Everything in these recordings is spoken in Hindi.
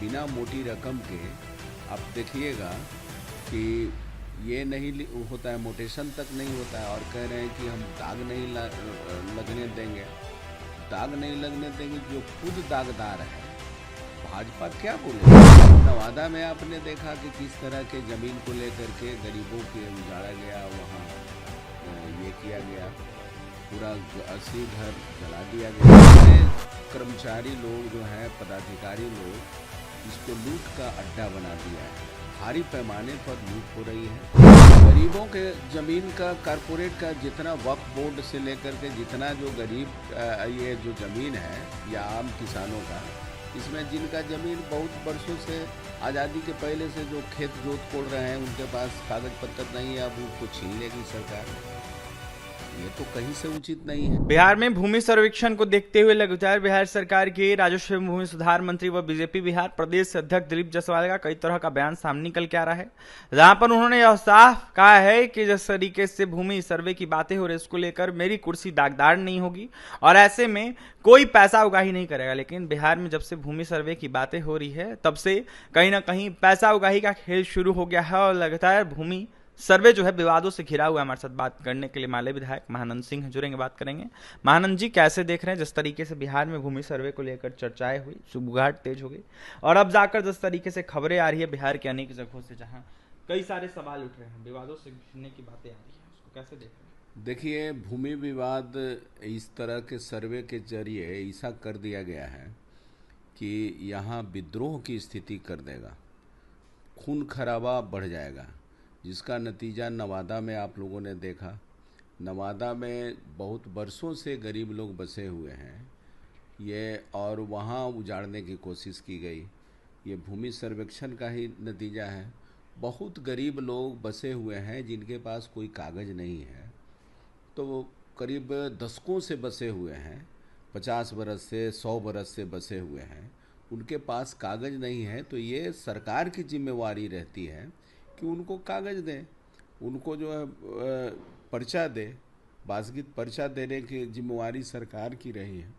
बिना मोटी रकम के आप देखिएगा कि ये नहीं होता है, मोटेशन तक नहीं होता है, और कह रहे हैं कि हम दाग नहीं लगने देंगे। दाग नहीं लगने देंगे जो खुद दागदार है। भाजपा क्या बोले? नवादा में आपने देखा कि किस तरह के ज़मीन को लेकर के गरीबों के उजाड़ा गया, वहाँ ये किया गया, पूरा 80 घर जला दिया गया। कर्मचारी लोग जो हैं, पदाधिकारी लोग, इसको लूट का अड्डा बना दिया है। भारी पैमाने पर लूट हो रही है। गरीबों के ज़मीन का, कारपोरेट का जितना वक्फ बोर्ड से लेकर के जितना जो गरीब ये जो ज़मीन है या आम किसानों का, इसमें जिनका ज़मीन बहुत वर्षों से आज़ादी के पहले से जो खेत जोत कोड़ रहे हैं, उनके पास कागज पत्तर नहीं है, अब उनको छीन लेगी सरकार। ये तो कहीं से उचित नहीं है। बिहार में भूमि सर्वेक्षण को देखते हुए लगातार बिहार सरकार के राजस्व एवं भूमि सुधार मंत्री व बीजेपी बिहार प्रदेश अध्यक्ष दिलीप जायसवाल का कई तरह का बयान सामने निकल के आ रहा है, जहां पर उन्होंने यह साफ कहा है कि जिस तरीके से भूमि सर्वे की बातें हो रही है, उसको लेकर मेरी कुर्सी दागदार नहीं होगी और ऐसे में कोई पैसा उगाही नहीं करेगा। लेकिन बिहार में जब से भूमि सर्वे की बातें हो रही है, तब से कहीं ना कहीं पैसा उगाही का खेल शुरू हो गया है और लगातार भूमि सर्वे जो है विवादों से घिरा हुआ है। हमारे साथ बात करने के लिए माले विधायक महानंद सिंह जुड़ेंगे, बात करेंगे। महानंद जी, कैसे देख रहे हैं जिस तरीके से बिहार में भूमि सर्वे को लेकर चर्चाएं हुई, सुबुगाहट तेज हो गई और अब जाकर जिस तरीके से खबरें आ रही है बिहार के अनेक जगहों से, जहां कई सारे सवाल उठ रहे हैं, विवादों से घिरने की बातें आ रही है, उसको कैसे देख रहे हैं? देखिए, भूमि विवाद इस तरह के सर्वे के जरिए ऐसा कर दिया गया है कि यहाँ विद्रोह की स्थिति कर देगा, खून खराबा बढ़ जाएगा, जिसका नतीजा नवादा में आप लोगों ने देखा। नवादा में बहुत वर्षों से गरीब लोग बसे हुए हैं ये, और वहाँ उजाड़ने की कोशिश की गई। ये भूमि सर्वेक्षण का ही नतीजा है। बहुत गरीब लोग बसे हुए हैं जिनके पास कोई कागज़ नहीं है, तो वो करीब दशकों से बसे हुए हैं, 50 बरस से 100 बरस से बसे हुए हैं, उनके पास कागज़ नहीं है। तो ये सरकार की जिम्मेवारी रहती है कि उनको कागज़ दें, उनको जो है पर्चा दे, बाज़ाब्ता पर्चा देने की जिम्मेवारी सरकार की रही है,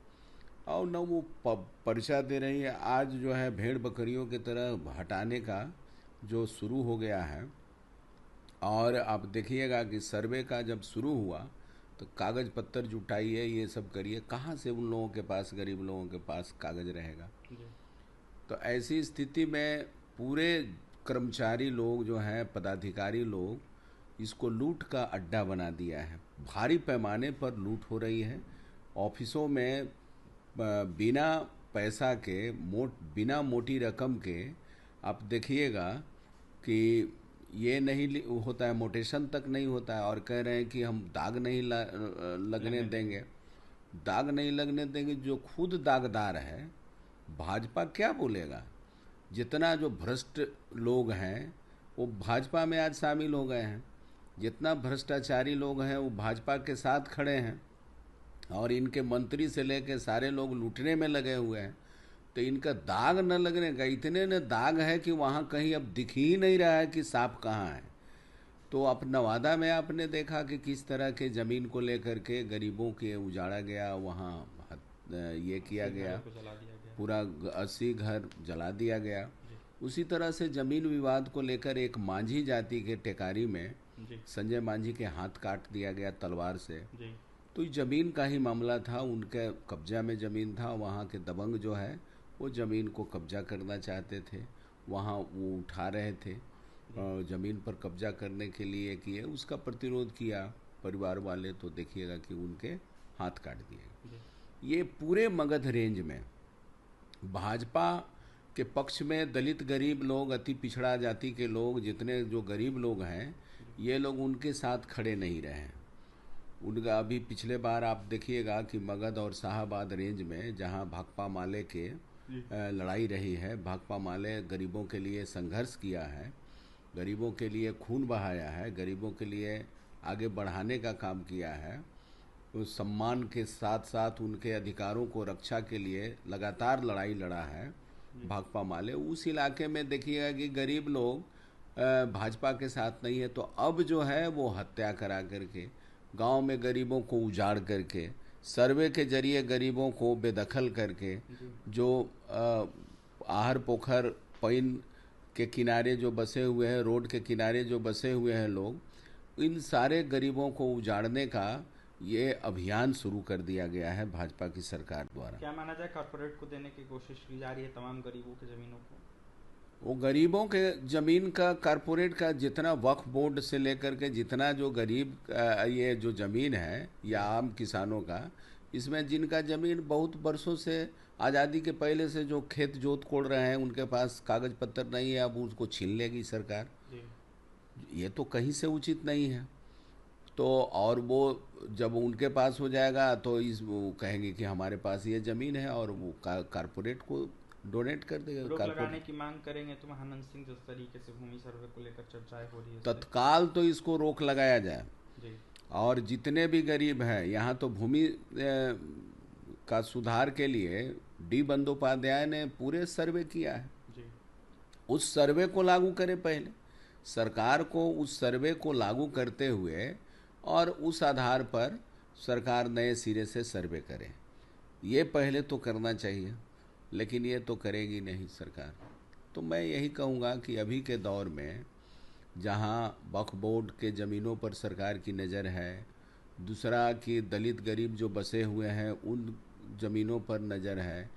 और न वो पर्चा दे रही है। आज जो है भेड़ बकरियों की तरह हटाने का जो शुरू हो गया है। और आप देखिएगा कि सर्वे का जब शुरू हुआ तो कागज़ पत्तर जुटाइए, ये सब करिए, कहाँ से उन लोगों के पास, गरीब लोगों के पास कागज़ रहेगा? तो ऐसी स्थिति में पूरे कर्मचारी लोग जो हैं, पदाधिकारी लोग, इसको लूट का अड्डा बना दिया है। भारी पैमाने पर लूट हो रही है। ऑफिसों में बिना पैसा के, बिना मोटी रकम के आप देखिएगा कि ये नहीं होता है, मोटेशन तक नहीं होता है, और कह रहे हैं कि हम दाग नहीं लगने देंगे। दाग नहीं लगने देंगे जो खुद दागदार है। भाजपा क्या बोलेगा? जितना जो भ्रष्ट लोग हैं वो भाजपा में आज शामिल हो गए हैं, जितना भ्रष्टाचारी लोग हैं वो भाजपा के साथ खड़े हैं, और इनके मंत्री से लेकर सारे लोग लूटने में लगे हुए हैं। तो इनका दाग न लगने का, इतने न दाग है कि वहाँ कहीं अब दिख ही नहीं रहा है कि सांप कहाँ है। तो अब नवादा में आपने देखा कि किस तरह के ज़मीन को लेकर के गरीबों के उजाड़ा गया, वहाँ ये किया गया, पूरा 80 घर जला दिया गया। उसी तरह से ज़मीन विवाद को लेकर एक मांझी जाति के टेकारी में संजय मांझी के हाथ काट दिया गया तलवार से। तो ज़मीन का ही मामला था, उनके कब्जा में ज़मीन था, वहाँ के दबंग जो है वो ज़मीन को कब्जा करना चाहते थे, वहाँ वो उठा रहे थे, ज़मीन पर कब्जा करने के लिए किए, उसका प्रतिरोध किया परिवार वाले, तो देखिएगा कि उनके हाथ काट दिए। ये पूरे मगध रेंज में भाजपा के पक्ष में दलित गरीब लोग, अति पिछड़ा जाति के लोग, जितने जो गरीब लोग हैं, ये लोग उनके साथ खड़े नहीं रहे। उनका अभी पिछले बार आप देखिएगा कि मगध और शाहाबाद रेंज में जहां भाकपा माले के लड़ाई रही है, भाकपा माले गरीबों के लिए संघर्ष किया है, गरीबों के लिए खून बहाया है, गरीबों के लिए आगे बढ़ाने का काम किया है, उस सम्मान के साथ साथ उनके अधिकारों को रक्षा के लिए लगातार लड़ाई लड़ा है भाकपा माले। उस इलाके में देखिएगा कि गरीब लोग भाजपा के साथ नहीं है, तो अब जो है वो हत्या करा करके, गांव में गरीबों को उजाड़ करके, सर्वे के जरिए गरीबों को बेदखल करके, जो आहर पोखर पैन के किनारे जो बसे हुए हैं, रोड के किनारे जो बसे हुए हैं लोग, इन सारे गरीबों को उजाड़ने का ये अभियान शुरू कर दिया गया है भाजपा की सरकार द्वारा। क्या माना जाए, कॉर्पोरेट को देने की कोशिश की जा रही है तमाम गरीबों की जमीनों को? वो गरीबों के ज़मीन का, कॉरपोरेट का जितना वक्फ बोर्ड से लेकर के जितना जो गरीब ये जो ज़मीन है या आम किसानों का, इसमें जिनका ज़मीन बहुत बरसों से आज़ादी के पहले से जो खेत जोत कोड़ रहे हैं, उनके पास कागज़ पत्तर नहीं है, अब उसको छीन लेगी सरकार। ये तो कहीं से उचित नहीं है। तो और वो जब उनके पास हो जाएगा तो वो कहेंगे कि हमारे पास ये ज़मीन है, और वो कॉरपोरेट को डोनेट कर देगा। रोक लगाने की मांग करेंगे तो महानंद सिंह, जिस तरीके से भूमि सर्वे को लेकर चर्चाएं हो रही है, तत्काल तो इसको रोक लगाया जाए जी। और जितने भी गरीब हैं, यहाँ तो भूमि का सुधार के लिए डी बंदोपाध्याय ने पूरे सर्वे किया है जी। उस सर्वे को लागू करें पहले, सरकार को उस सर्वे को लागू करते हुए और उस आधार पर सरकार नए सिरे से सर्वे करे, ये पहले तो करना चाहिए। लेकिन ये तो करेगी नहीं सरकार। तो मैं यही कहूँगा कि अभी के दौर में जहाँ वक्फ बोर्ड के ज़मीनों पर सरकार की नज़र है, दूसरा कि दलित गरीब जो बसे हुए हैं उन ज़मीनों पर नज़र है,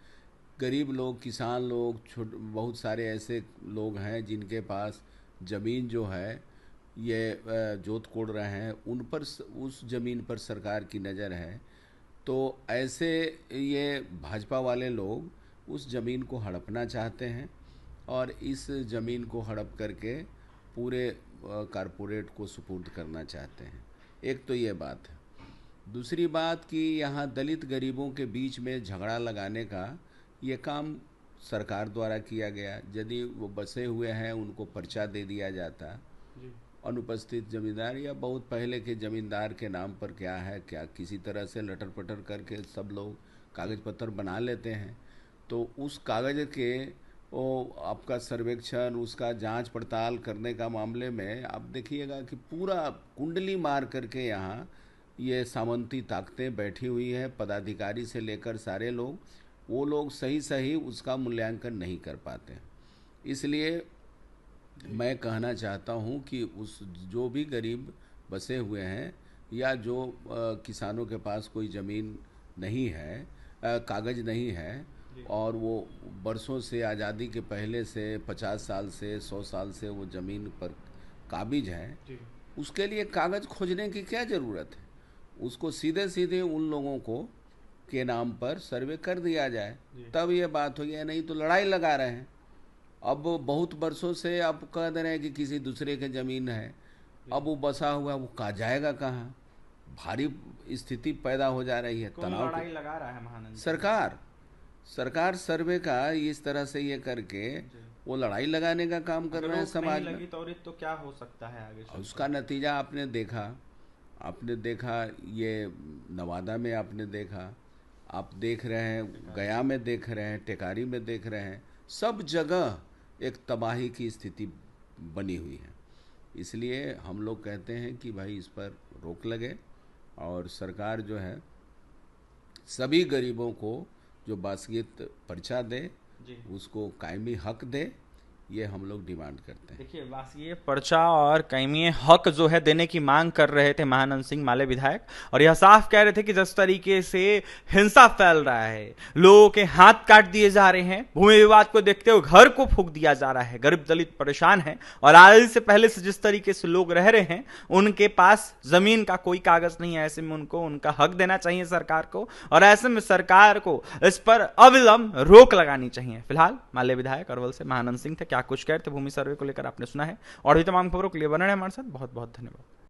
गरीब लोग, किसान लोग, बहुत सारे ऐसे लोग हैं जिनके पास ज़मीन जो है ये जोत कोड़ रहे हैं, उन पर, उस ज़मीन पर सरकार की नज़र है। तो ऐसे ये भाजपा वाले लोग उस ज़मीन को हड़पना चाहते हैं और इस ज़मीन को हड़प करके पूरे कॉरपोरेट को सुपुर्द करना चाहते हैं। एक तो ये बात है। दूसरी बात कि यहाँ दलित गरीबों के बीच में झगड़ा लगाने का ये काम सरकार द्वारा किया गया। यदि वो बसे हुए हैं उनको पर्चा दे दिया जाता, अनुपस्थित जमींदार या बहुत पहले के ज़मींदार के नाम पर क्या है, क्या किसी तरह से लटर पटर करके सब लोग कागज़ पत्र बना लेते हैं, तो उस कागज़ के वो आपका सर्वेक्षण, उसका जांच पड़ताल करने का मामले में आप देखिएगा कि पूरा कुंडली मार करके यहाँ ये सामंती ताकतें बैठी हुई हैं, पदाधिकारी से लेकर सारे लोग, वो लोग सही सही उसका मूल्यांकन नहीं कर पाते। इसलिए मैं कहना चाहता हूँ कि उस जो भी गरीब बसे हुए हैं या जो किसानों के पास कोई ज़मीन नहीं है, कागज़ नहीं है, और वो बरसों से, आज़ादी के पहले से 50 साल से 100 साल से वो ज़मीन पर काबिज है, उसके लिए कागज़ खोजने की क्या ज़रूरत है? उसको सीधे सीधे उन लोगों को के नाम पर सर्वे कर दिया जाए, तब ये बात होगी। नहीं तो लड़ाई लगा रहे हैं। अब बहुत बरसों से आप कह दे रहे हैं कि किसी दूसरे के ज़मीन है, अब वो बसा हुआ, वो कहाँ जाएगा, कहाँ? भारी स्थिति पैदा हो जा रही है। तनाव लड़ाई लगा रहा है महानंद? सरकार सर्वे का इस तरह से ये करके वो लड़ाई लगाने का काम कर रहे हैं समाज में। लगी तो क्या हो सकता है आगे? उसका नतीजा आपने देखा ये नवादा में आपने देखा, आप देख रहे हैं गया में, देख रहे हैं टेकारी में, देख रहे हैं, सब जगह एक तबाही की स्थिति बनी हुई है। इसलिए हम लोग कहते हैं कि भाई इस पर रोक लगे और सरकार जो है सभी गरीबों को जो बासगीत पर्चा दे, उसको कायमी हक दे, ये हम लोग डिमांड करते हैं। देखिए, वासिये पर्चा और कायमी हक जो है देने की मांग कर रहे थे महानंद सिंह माले विधायक, और यह साफ कह रहे थे कि जिस तरीके से हिंसा फैल रहा है, लोगों के हाथ काट दिए जा रहे हैं, भूमि विवाद को देखते हुए घर को फूंक दिया जा रहा है, गरीब दलित परेशान है, और आज से पहले से जिस तरीके से लोग रह रहे हैं उनके पास जमीन का कोई कागज नहीं है। ऐसे में उनको उनका हक देना चाहिए सरकार को, और ऐसे में सरकार को इस पर अविलंब रोक लगानी चाहिए। फिलहाल माले विधायक अरवल से महानंद सिंह थे। क्या कुछ कहते भूमि सर्वे को लेकर आपने सुना है, और भी तमाम खबरों के लिए बने रहे हमारे साथ। बहुत बहुत धन्यवाद।